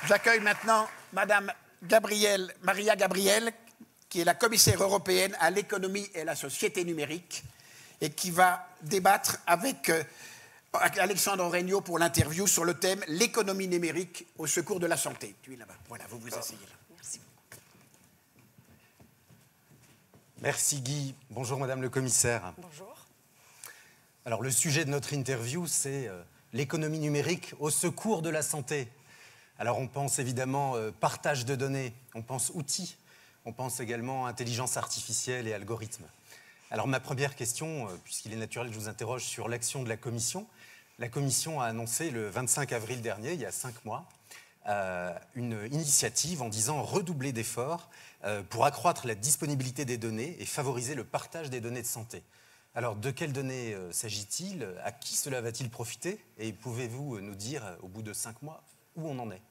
J'accueille maintenant Madame Maria Gabriel, qui est la commissaire européenne à l'économie et à la société numérique, et qui va débattre avec Alexandre Regnault pour l'interview sur le thème « L'économie numérique au secours de la santé ». Tu es là-bas. Voilà, vous vous asseyez là. Merci. Merci Guy. Bonjour Madame le commissaire. Bonjour. Alors le sujet de notre interview, c'est l'économie numérique au secours de la santé. Alors on pense évidemment partage de données, on pense outils, on pense également intelligence artificielle et algorithmes. Alors ma première question, puisqu'il est naturel que je vous interroge sur l'action de la Commission. La Commission a annoncé le 25 avril dernier, il y a 5 mois, une initiative en disant redoubler d'efforts pour accroître la disponibilité des données et favoriser le partage des données de santé. Alors de quelles données s'agit-il? À qui cela va-t-il profiter? Et pouvez-vous nous dire, au bout de 5 mois, où on en est?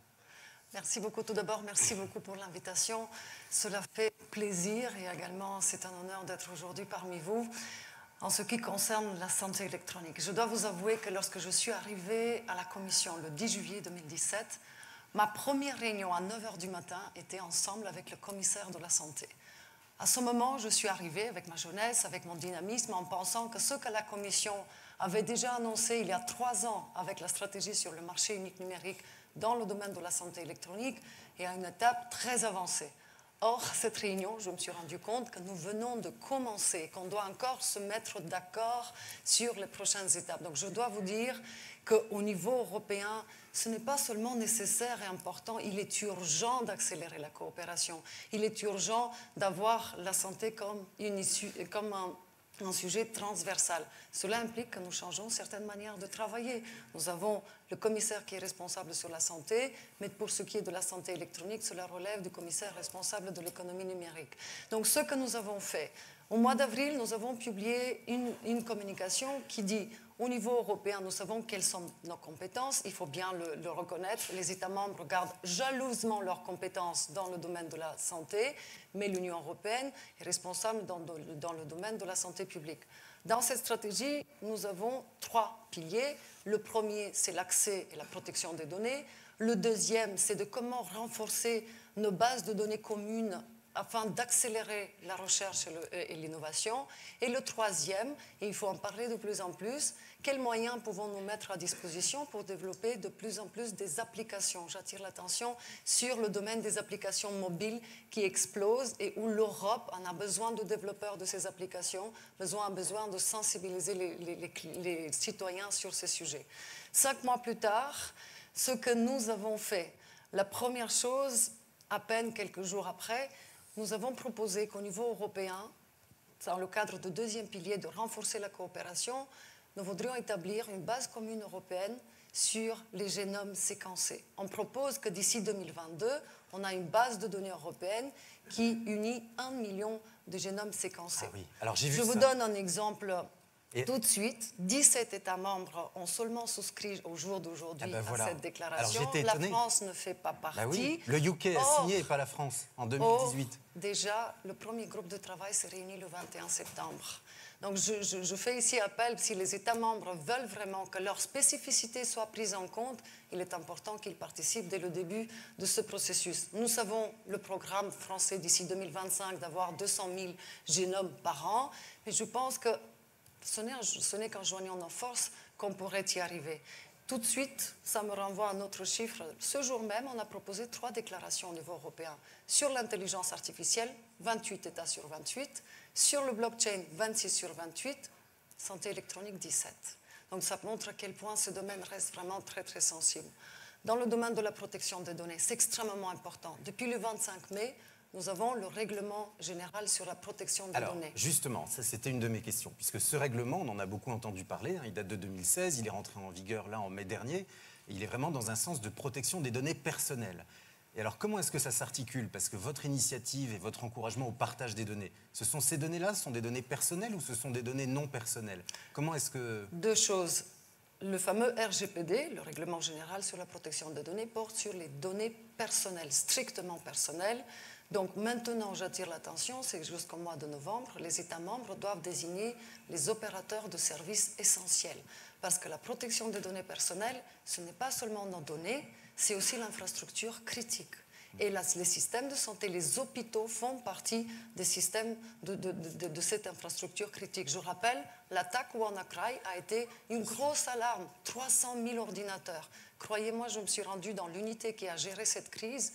Merci beaucoup. Tout d'abord, merci beaucoup pour l'invitation. Cela fait plaisir et également c'est un honneur d'être aujourd'hui parmi vous. En ce qui concerne la santé électronique, je dois vous avouer que lorsque je suis arrivée à la Commission le 10 juillet 2017, ma première réunion à 9h du matin était ensemble avec le commissaire de la santé. À ce moment, je suis arrivée avec ma jeunesse, avec mon dynamisme, en pensant que ce que la Commission avait déjà annoncé il y a 3 ans avec la stratégie sur le marché unique numérique dans le domaine de la santé électronique est à une étape très avancée. Or, cette réunion, je me suis rendu compte que nous venons de commencer, qu'on doit encore se mettre d'accord sur les prochaines étapes. Donc, je dois vous dire qu'au niveau européen, ce n'est pas seulement nécessaire et important, il est urgent d'accélérer la coopération. Il est urgent d'avoir la santé comme un sujet transversal. Cela implique que nous changeons certaines manières de travailler. Nous avons le commissaire qui est responsable sur la santé, mais pour ce qui est de la santé électronique, cela relève du commissaire responsable de l'économie numérique. Donc ce que nous avons fait, au mois d'avril, nous avons publié une communication qui dit au niveau européen, nous savons quelles sont nos compétences, il faut bien le reconnaître. Les États membres gardent jalousement leurs compétences dans le domaine de la santé, mais l'Union européenne est responsable dans le domaine de la santé publique. Dans cette stratégie, nous avons 3 piliers. Le premier, c'est l'accès et la protection des données. Le deuxième, c'est de comment renforcer nos bases de données communes afin d'accélérer la recherche et l'innovation. Et le troisième, et il faut en parler de plus en plus, quels moyens pouvons-nous mettre à disposition pour développer de plus en plus des applications? J'attire l'attention sur le domaine des applications mobiles qui explosent et où l'Europe en a besoin de développeurs de ces applications, a besoin de sensibiliser les citoyens sur ces sujets. 5 mois plus tard, ce que nous avons fait, la première chose, à peine quelques jours après, nous avons proposé qu'au niveau européen, dans le cadre du deuxième pilier de renforcer la coopération, nous voudrions établir une base commune européenne sur les génomes séquencés. On propose que d'ici 2022, on a une base de données européenne qui unit 1 million de génomes séquencés. Ah oui. Alors, j'ai vu Je vous ça. donne un exemple tout de suite. 17 États membres ont seulement souscrit au jour d'aujourd'hui à cette déclaration. Alors, la France ne fait pas partie. Bah oui. Le UK a signé et pas la France en 2018. Déjà, le premier groupe de travail s'est réuni le 21 septembre. Donc, je fais ici appel, si les États membres veulent vraiment que leurs spécificités soient prises en compte, il est important qu'ils participent dès le début de ce processus. Nous savons le programme français d'ici 2025 d'avoir 200 000 génomes par an, mais je pense que ce n'est qu'en joignant nos forces qu'on pourrait y arriver. Tout de suite, ça me renvoie à un autre chiffre. Ce jour même, on a proposé 3 déclarations au niveau européen. Sur l'intelligence artificielle, 28 États sur 28. Sur le blockchain, 26 sur 28. Santé électronique, 17. Donc ça montre à quel point ce domaine reste vraiment très, très sensible. Dans le domaine de la protection des données, c'est extrêmement important. Depuis le 25 mai, nous avons le règlement général sur la protection des données. Justement, ça c'était une de mes questions, puisque ce règlement, on en a beaucoup entendu parler, il date de 2016, il est rentré en vigueur là en mai dernier, et il est vraiment dans un sens de protection des données personnelles. Et alors comment est-ce que ça s'articule? Parce que votre initiative et votre encouragement au partage des données, ces données-là, ce sont des données personnelles ou ce sont des données non personnelles? Comment est-ce que... 2 choses. Le fameux RGPD, le règlement général sur la protection des données, porte sur les données personnelles, strictement personnelles. Donc maintenant, j'attire l'attention, c'est que jusqu'au mois de novembre, les États membres doivent désigner les opérateurs de services essentiels. Parce que la protection des données personnelles, ce n'est pas seulement nos données, c'est aussi l'infrastructure critique. Et là, les systèmes de santé, les hôpitaux font partie des systèmes de cette infrastructure critique. Je rappelle, l'attaque WannaCry a été une grosse alarme, 300 000 ordinateurs. Croyez-moi, je me suis rendue dans l'unité qui a géré cette crise.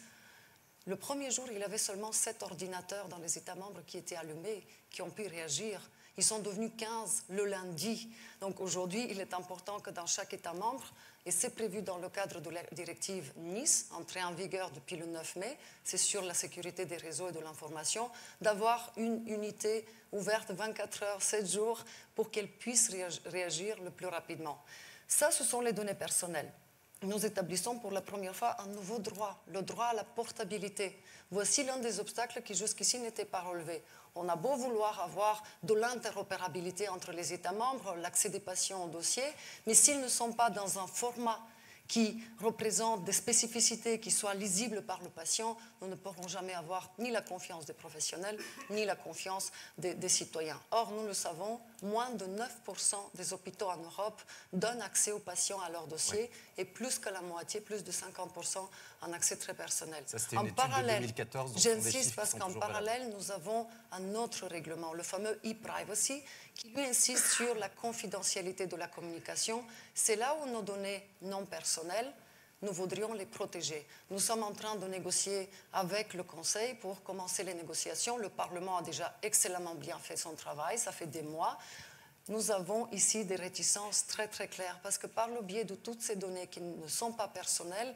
Le premier jour, il y avait seulement 7 ordinateurs dans les États membres qui étaient allumés, qui ont pu réagir. Ils sont devenus 15 le lundi. Donc aujourd'hui, il est important que dans chaque État membre, et c'est prévu dans le cadre de la directive Nice, entrée en vigueur depuis le 9 mai, c'est sur la sécurité des réseaux et de l'information, d'avoir une unité ouverte 24 heures, 7 jours, pour qu'elle puisse réagir le plus rapidement. Ça, ce sont les données personnelles. Nous établissons pour la première fois un nouveau droit, le droit à la portabilité. Voici l'un des obstacles qui jusqu'ici n'étaient pas relevés. On a beau vouloir avoir de l'interopérabilité entre les États membres, l'accès des patients au dossier, mais s'ils ne sont pas dans un format qui représente des spécificités qui soient lisibles par le patient, nous ne pourrons jamais avoir ni la confiance des professionnels, ni la confiance des citoyens. Or, nous le savons, moins de 9% des hôpitaux en Europe donnent accès aux patients à leur dossier, et plus que la moitié, plus de 50%, en accès très personnel. Ça, c'était une étude de 2014. J'insiste parce qu'en parallèle, nous avons un autre règlement, le fameux e-privacy, qui lui insiste sur la confidentialité de la communication. C'est là où nos données non personnelles, nous voudrions les protéger. Nous sommes en train de négocier avec le Conseil pour commencer les négociations. Le Parlement a déjà excellemment bien fait son travail, ça fait des mois. Nous avons ici des réticences très très claires parce que par le biais de toutes ces données qui ne sont pas personnelles,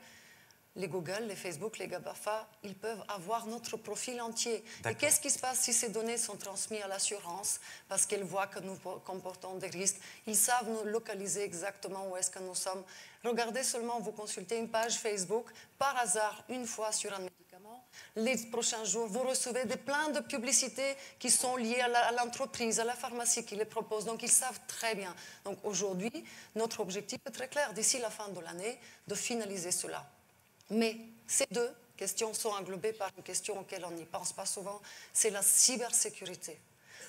les Google, les Facebook, les GABAFA, ils peuvent avoir notre profil entier. Et qu'est-ce qui se passe si ces données sont transmises à l'assurance parce qu'elles voient que nous comportons des risques? Ils savent nous localiser exactement où est-ce que nous sommes. Regardez seulement, vous consultez une page Facebook, par hasard, une fois sur un médicament, les prochains jours, vous recevez plein de publicités qui sont liées à l'entreprise, à la pharmacie qui les propose. Donc, ils savent très bien. Donc, aujourd'hui, notre objectif est très clair, d'ici la fin de l'année, de finaliser cela. Mais ces deux questions sont englobées par une question auquel on n'y pense pas souvent, c'est la cybersécurité.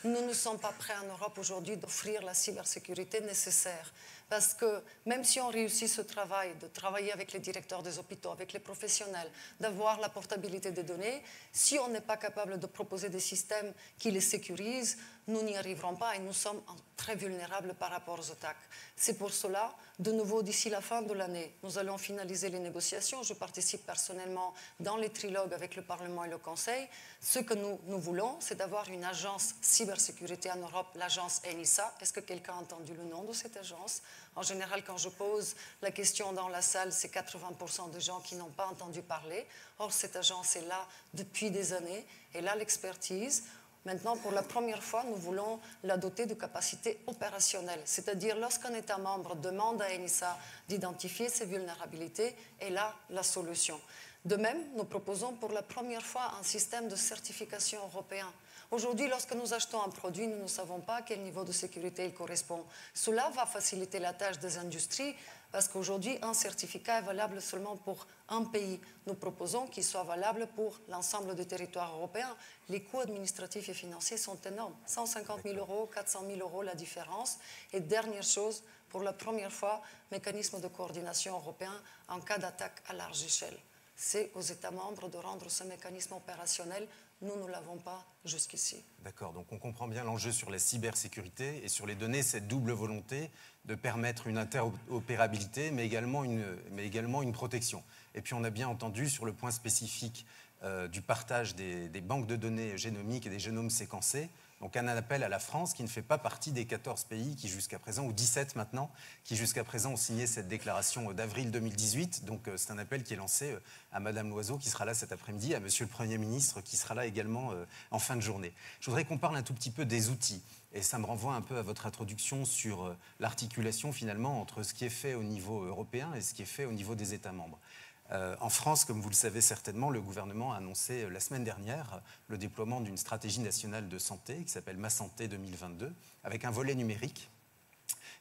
Nous ne sommes pas prêts en Europe aujourd'hui d'offrir la cybersécurité nécessaire. Parce que même si on réussit ce travail, de travailler avec les directeurs des hôpitaux, avec les professionnels, d'avoir la portabilité des données, si on n'est pas capable de proposer des systèmes qui les sécurisent, nous n'y arriverons pas et nous sommes très vulnérables par rapport aux attaques. C'est pour cela, de nouveau, d'ici la fin de l'année, nous allons finaliser les négociations. Je participe personnellement dans les trilogues avec le Parlement et le Conseil. Ce que nous voulons, c'est d'avoir une agence cybersécurité en Europe, l'agence ENISA. Est-ce que quelqu'un a entendu le nom de cette agence? En général, quand je pose la question dans la salle, c'est 80% de gens qui n'ont pas entendu parler. Or, cette agence est là depuis des années. Elle a l'expertise. Maintenant, pour la première fois, nous voulons la doter de capacités opérationnelles. C'est-à-dire, lorsqu'un État membre demande à ENISA d'identifier ses vulnérabilités, elle a la solution. De même, nous proposons pour la première fois un système de certification européen. Aujourd'hui, lorsque nous achetons un produit, nous ne savons pas à quel niveau de sécurité il correspond. Cela va faciliter la tâche des industries parce qu'aujourd'hui, un certificat est valable seulement pour un pays. Nous proposons qu'il soit valable pour l'ensemble du territoire européen. Les coûts administratifs et financiers sont énormes. 150 000 euros, 400 000 euros la différence. Et dernière chose, pour la première fois, mécanisme de coordination européen en cas d'attaque à large échelle. C'est aux États membres de rendre ce mécanisme opérationnel. Nous ne l'avons pas jusqu'ici. D'accord, donc on comprend bien l'enjeu sur la cybersécurité et sur les données, cette double volonté de permettre une interopérabilité, mais également une protection. Et puis on a bien entendu sur le point spécifique du partage des banques de données génomiques et des génomes séquencés, donc un appel à la France qui ne fait pas partie des 14 pays qui jusqu'à présent, ou 17 maintenant, qui jusqu'à présent ont signé cette déclaration d'avril 2018. Donc c'est un appel qui est lancé à Madame Loiseau qui sera là cet après-midi, à Monsieur le Premier ministre qui sera là également en fin de journée. Je voudrais qu'on parle un tout petit peu des outils. Et ça me renvoie un peu à votre introduction sur l'articulation finalement entre ce qui est fait au niveau européen et ce qui est fait au niveau des États membres. En France, comme vous le savez certainement, le gouvernement a annoncé la semaine dernière le déploiement d'une stratégie nationale de santé qui s'appelle Ma Santé 2022, avec un volet numérique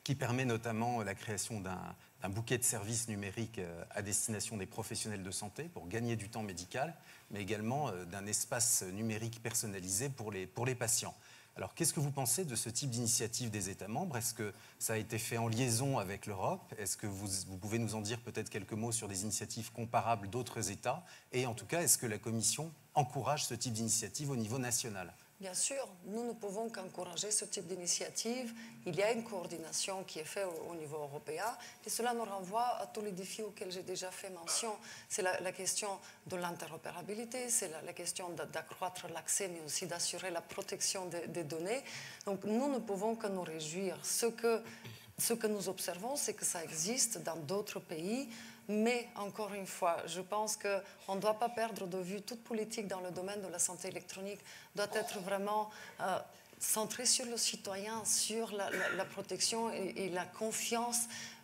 qui permet notamment la création d'un bouquet de services numériques à destination des professionnels de santé pour gagner du temps médical, mais également d'un espace numérique personnalisé pour les patients. Alors, qu'est-ce que vous pensez de ce type d'initiative des États membres? Est-ce que ça a été fait en liaison avec l'Europe? Est-ce que vous pouvez nous en dire peut-être quelques mots sur des initiatives comparables d'autres États? Et en tout cas, est-ce que la Commission encourage ce type d'initiative au niveau national? Bien sûr, nous ne pouvons qu'encourager ce type d'initiative. Il y a une coordination qui est faite au niveau européen et cela nous renvoie à tous les défis auxquels j'ai déjà fait mention. C'est la question de l'interopérabilité, c'est la question d'accroître l'accès mais aussi d'assurer la protection des données. Donc nous ne pouvons que nous réjouir. Ce que nous observons, c'est que ça existe dans d'autres pays. Mais, encore une fois, je pense qu'on ne doit pas perdre de vue toute politique dans le domaine de la santé électronique doit être vraiment centrée sur le citoyen, sur la protection et la confiance.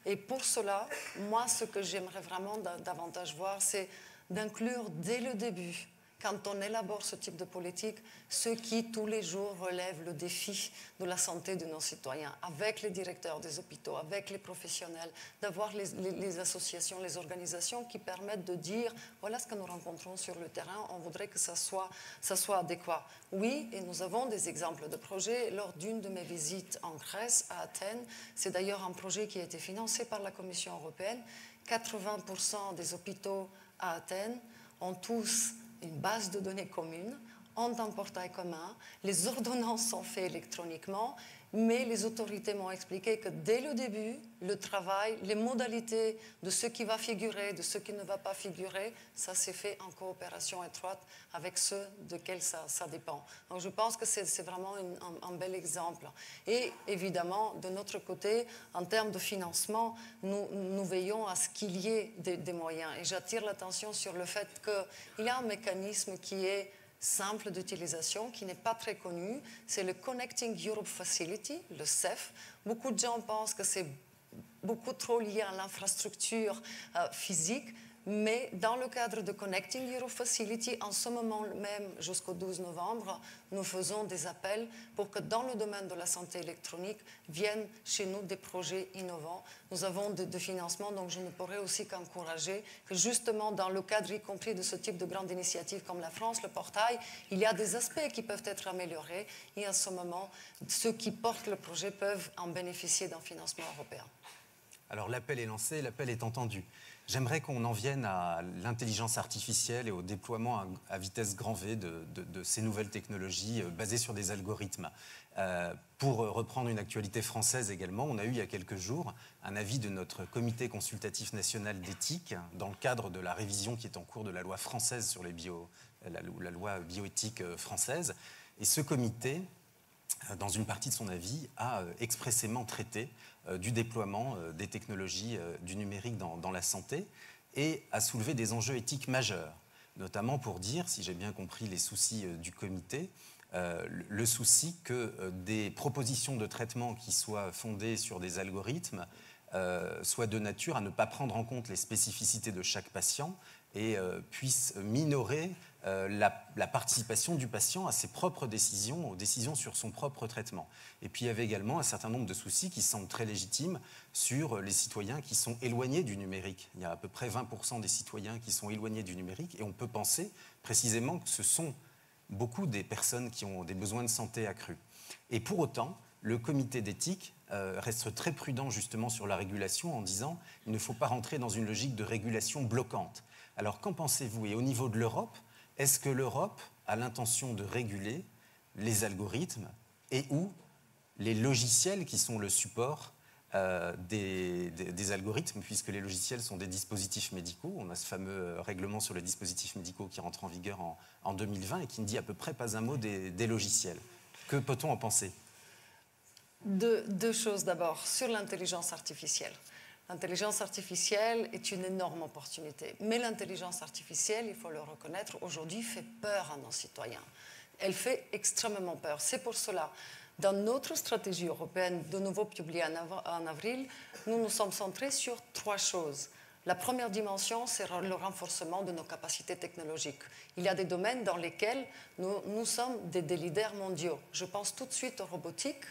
Et pour cela, moi, ce que j'aimerais vraiment davantage voir, c'est d'inclure dès le début, quand on élabore ce type de politique, ceux qui, tous les jours, relèvent le défi de la santé de nos citoyens, avec les directeurs des hôpitaux, avec les professionnels, d'avoir les associations, les organisations qui permettent de dire « voilà ce que nous rencontrons sur le terrain, on voudrait que ça soit adéquat ». Oui, et nous avons des exemples de projets. Lors d'une de mes visites en Grèce, à Athènes, c'est d'ailleurs un projet qui a été financé par la Commission européenne, 80% des hôpitaux à Athènes ont tous une base de données commune, ont un portail commun, les ordonnances sont faites électroniquement, mais les autorités m'ont expliqué que dès le début, le travail, les modalités de ce qui va figurer, de ce qui ne va pas figurer, ça s'est fait en coopération étroite avec ceux desquels ça dépend. Donc je pense que c'est vraiment un bel exemple. Et évidemment, de notre côté, en termes de financement, nous veillons à ce qu'il y ait des moyens. Et j'attire l'attention sur le fait qu'il y a un mécanisme qui est simple d'utilisation, qui n'est pas très connu. C'est le Connecting Europe Facility, le CEF. Beaucoup de gens pensent que c'est beaucoup trop lié à l'infrastructure physique, mais dans le cadre de Connecting Europe Facility, en ce moment même, jusqu'au 12 novembre, nous faisons des appels pour que dans le domaine de la santé électronique viennent chez nous des projets innovants. Nous avons de financement, donc je ne pourrais aussi qu'encourager que justement dans le cadre y compris de ce type de grande initiative comme la France, le portail, il y a des aspects qui peuvent être améliorés et en ce moment, ceux qui portent le projet peuvent en bénéficier d'un financement européen. Alors l'appel est lancé, l'appel est entendu. J'aimerais qu'on en vienne à l'intelligence artificielle et au déploiement à vitesse grand V de ces nouvelles technologies basées sur des algorithmes. Pour reprendre une actualité française également, on a eu il y a quelques jours un avis de notre comité consultatif national d'éthique dans le cadre de la révision qui est en cours de la loi française sur la loi bioéthique française. Et ce comité, dans une partie de son avis, a expressément traité du déploiement des technologies du numérique dans la santé et a soulevé des enjeux éthiques majeurs, notamment pour dire, si j'ai bien compris les soucis du comité, le souci que des propositions de traitement qui soient fondées sur des algorithmes soient de nature à ne pas prendre en compte les spécificités de chaque patient et puissent minorer la participation du patient à ses propres décisions, aux décisions sur son propre traitement. Et puis il y avait également un certain nombre de soucis qui semblent très légitimes sur les citoyens qui sont éloignés du numérique. Il y a à peu près 20% des citoyens qui sont éloignés du numérique et on peut penser précisément que ce sont beaucoup des personnes qui ont des besoins de santé accrus. Et pour autant, le comité d'éthique reste très prudent justement sur la régulation en disant qu'il ne faut pas rentrer dans une logique de régulation bloquante. Alors qu'en pensez-vous? Et au niveau de l'Europe, est-ce que l'Europe a l'intention de réguler les algorithmes et ou les logiciels qui sont le support des algorithmes, puisque les logiciels sont des dispositifs médicaux? On a ce fameux règlement sur les dispositifs médicaux qui rentre en vigueur en 2020 et qui ne dit à peu près pas un mot des logiciels. Que peut-on en penser? Deux choses d'abord. Sur l'intelligence artificielle. L'intelligence artificielle est une énorme opportunité. Mais l'intelligence artificielle, il faut le reconnaître, aujourd'hui fait peur à nos citoyens. Elle fait extrêmement peur. C'est pour cela, dans notre stratégie européenne, de nouveau publiée en avril, nous nous sommes centrés sur 3 choses. La première dimension, c'est le renforcement de nos capacités technologiques. Il y a des domaines dans lesquels nous sommes des leaders mondiaux. Je pense tout de suite aux robotiques.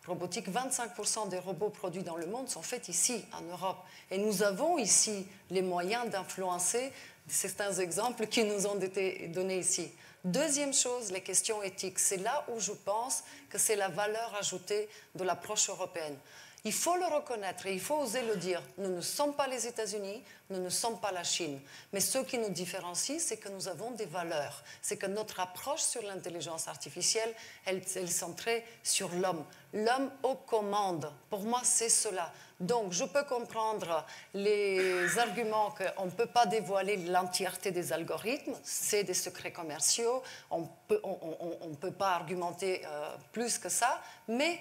25% des robots produits dans le monde sont faits ici, en Europe. Et nous avons ici les moyens d'influencer certains exemples qui nous ont été donnés ici. Deuxième chose, les questions éthiques. C'est là où je pense que c'est la valeur ajoutée de l'approche européenne. Il faut le reconnaître et il faut oser le dire. Nous ne sommes pas les États-Unis, nous ne sommes pas la Chine. Mais ce qui nous différencie, c'est que nous avons des valeurs. C'est que notre approche sur l'intelligence artificielle, elle est centrée sur l'homme. L'homme aux commandes. Pour moi, c'est cela. Donc, je peux comprendre les arguments qu'on ne peut pas dévoiler l'entièreté des algorithmes. C'est des secrets commerciaux. On ne peut pas argumenter plus que ça. Mais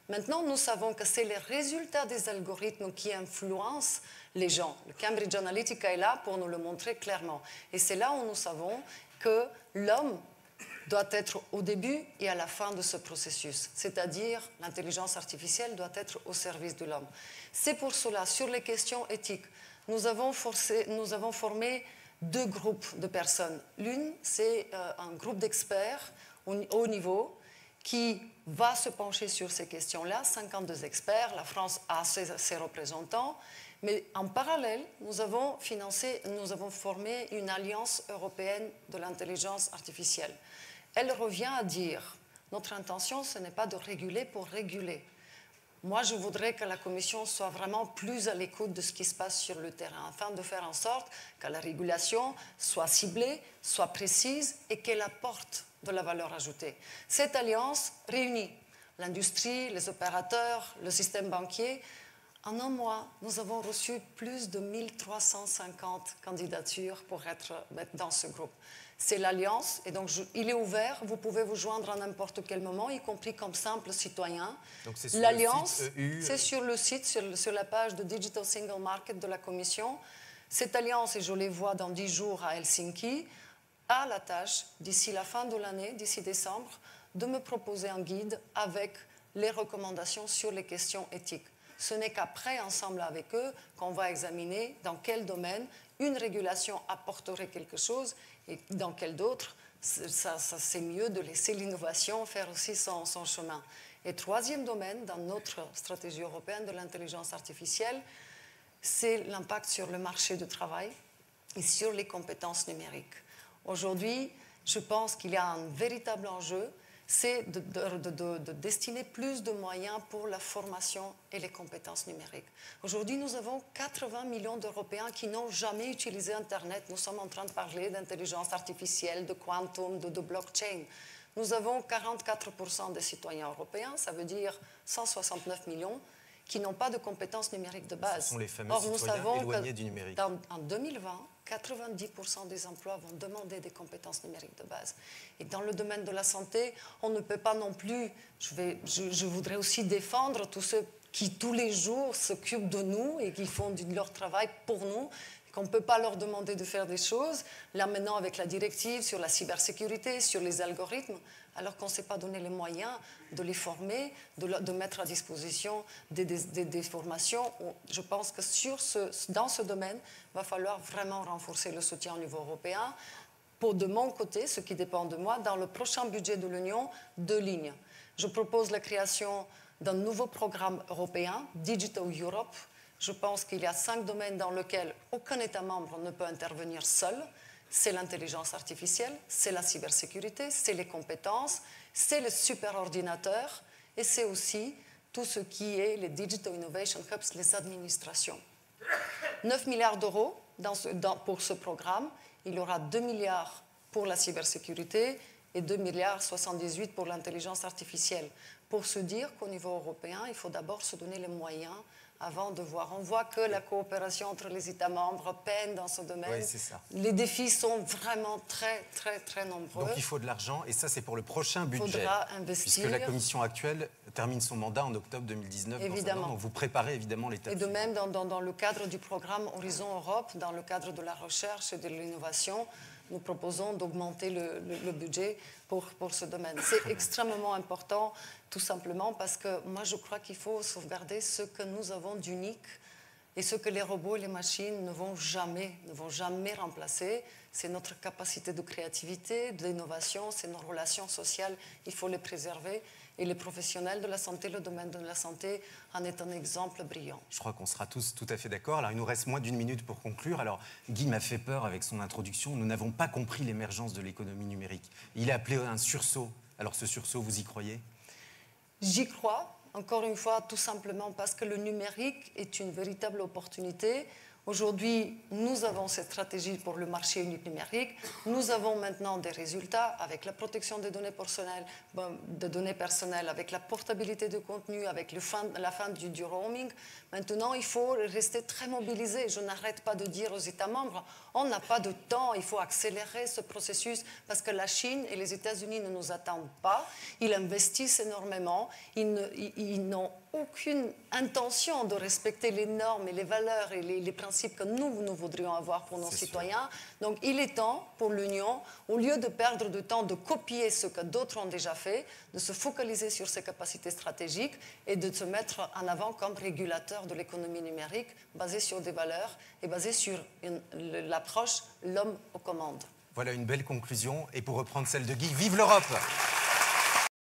maintenant, nous savons que c'est les résultats des algorithmes qui influencent les gens. Le Cambridge Analytica est là pour nous le montrer clairement. Et c'est là où nous savons que l'homme doit être au début et à la fin de ce processus. C'est-à-dire, l'intelligence artificielle doit être au service de l'homme. C'est pour cela, sur les questions éthiques, nous avons formé 2 groupes de personnes. L'une, c'est un groupe d'experts au haut niveau qui va se pencher sur ces questions-là, 52 experts, la France a ses représentants, mais en parallèle, nous avons formé une alliance européenne de l'intelligence artificielle. Elle revient à dire, notre intention, ce n'est pas de réguler pour réguler. Moi, je voudrais que la Commission soit vraiment plus à l'écoute de ce qui se passe sur le terrain, afin de faire en sorte que la régulation soit ciblée, soit précise et qu'elle apporte de la valeur ajoutée. Cette alliance réunit l'industrie, les opérateurs, le système banquier. En un mois, nous avons reçu plus de 1350 candidatures pour être dans ce groupe. C'est l'alliance, et donc il est ouvert, vous pouvez vous joindre à n'importe quel moment, y compris comme simple citoyen. Donc c'est sur l'alliance, le site EU. C'est sur le site, sur la page de Digital Single Market de la Commission. Cette alliance, et je les vois dans 10 jours à Helsinki, a la tâche, d'ici la fin de l'année, d'ici décembre, de me proposer un guide avec les recommandations sur les questions éthiques. Ce n'est qu'après, ensemble avec eux, qu'on va examiner dans quel domaine une régulation apporterait quelque chose et dans quel d'autre, c'est mieux de laisser l'innovation faire aussi son chemin. Et troisième domaine, dans notre stratégie européenne de l'intelligence artificielle, c'est l'impact sur le marché du travail et sur les compétences numériques. Aujourd'hui, je pense qu'il y a un véritable enjeu, c'est de destiner plus de moyens pour la formation et les compétences numériques. Aujourd'hui, nous avons 80 millions d'Européens qui n'ont jamais utilisé Internet. Nous sommes en train de parler d'intelligence artificielle, de quantum, de blockchain. Nous avons 44% des citoyens européens, ça veut dire 169 millions, qui n'ont pas de compétences numériques de base. Ce sont les fameux citoyens éloignés du numérique. En 2020, 90% des emplois vont demander des compétences numériques de base. Et dans le domaine de la santé, on ne peut pas non plus... Je voudrais aussi défendre tous ceux qui, tous les jours, s'occupent de nous et qui font leur travail pour nous, qu'on ne peut pas leur demander de faire des choses. Là, maintenant, avec la directive sur la cybersécurité, sur les algorithmes, alors qu'on ne s'est pas donné les moyens de les former, de mettre à disposition des formations. Je pense que dans ce domaine, il va falloir vraiment renforcer le soutien au niveau européen. De mon côté, ce qui dépend de moi, dans le prochain budget de l'Union, 2 lignes. Je propose la création d'un nouveau programme européen, Digital Europe. Je pense qu'il y a 5 domaines dans lesquels aucun État membre ne peut intervenir seul. C'est l'intelligence artificielle, c'est la cybersécurité, c'est les compétences, c'est le superordinateur et c'est aussi tout ce qui est les Digital Innovation Hubs, les administrations. 9 milliards d'euros pour ce programme. Il y aura 2 milliards pour la cybersécurité et 2 milliards 78 pour l'intelligence artificielle. Pour se dire qu'au niveau européen, il faut d'abord se donner les moyens avant de voir. On voit que la coopération entre les États membres peine dans ce domaine. Oui, c'est ça. Les défis sont vraiment très, très, très nombreux. Donc il faut de l'argent, et ça c'est pour le prochain budget. Il faudra investir. Puisque la Commission actuelle termine son mandat en octobre 2019. Évidemment. Donc vous préparez évidemment l'étape. Et de même, dans le cadre du programme Horizon Europe, dans le cadre de la recherche et de l'innovation, nous proposons d'augmenter le budget pour ce domaine. C'est extrêmement important, tout simplement parce que moi, je crois qu'il faut sauvegarder ce que nous avons d'unique et ce que les robots et les machines ne vont jamais remplacer. C'est notre capacité de créativité, d'innovation, c'est nos relations sociales. Il faut les préserver Et les professionnels de la santé, le domaine de la santé en est un exemple brillant. Je crois qu'on sera tous tout à fait d'accord. Alors, il nous reste moins d'1 minute pour conclure. Alors, Guy m'a fait peur avec son introduction. Nous n'avons pas compris l'émergence de l'économie numérique. Il a appelé un sursaut. Alors, ce sursaut, vous y croyez? J'y crois, encore une fois, tout simplement parce que le numérique est une véritable opportunité. Aujourd'hui, nous avons cette stratégie pour le marché unique numérique. Nous avons maintenant des résultats avec la protection des données personnelles, avec la portabilité de contenu, avec la fin du roaming. Maintenant, il faut rester très mobilisé. Je n'arrête pas de dire aux États membres, on n'a pas de temps, il faut accélérer ce processus parce que la Chine et les États-Unis ne nous attendent pas. Ils investissent énormément. Ils n'ont aucune intention de respecter les normes et les valeurs et les principes que nous voudrions avoir pour nos citoyens. Donc il est temps pour l'Union, au lieu de perdre du temps de copier ce que d'autres ont déjà fait, de se focaliser sur ses capacités stratégiques et de se mettre en avant comme régulateur de l'économie numérique basée sur des valeurs et basée sur l'approche l'homme aux commandes. Voilà une belle conclusion. Et pour reprendre celle de Guy, vive l'Europe!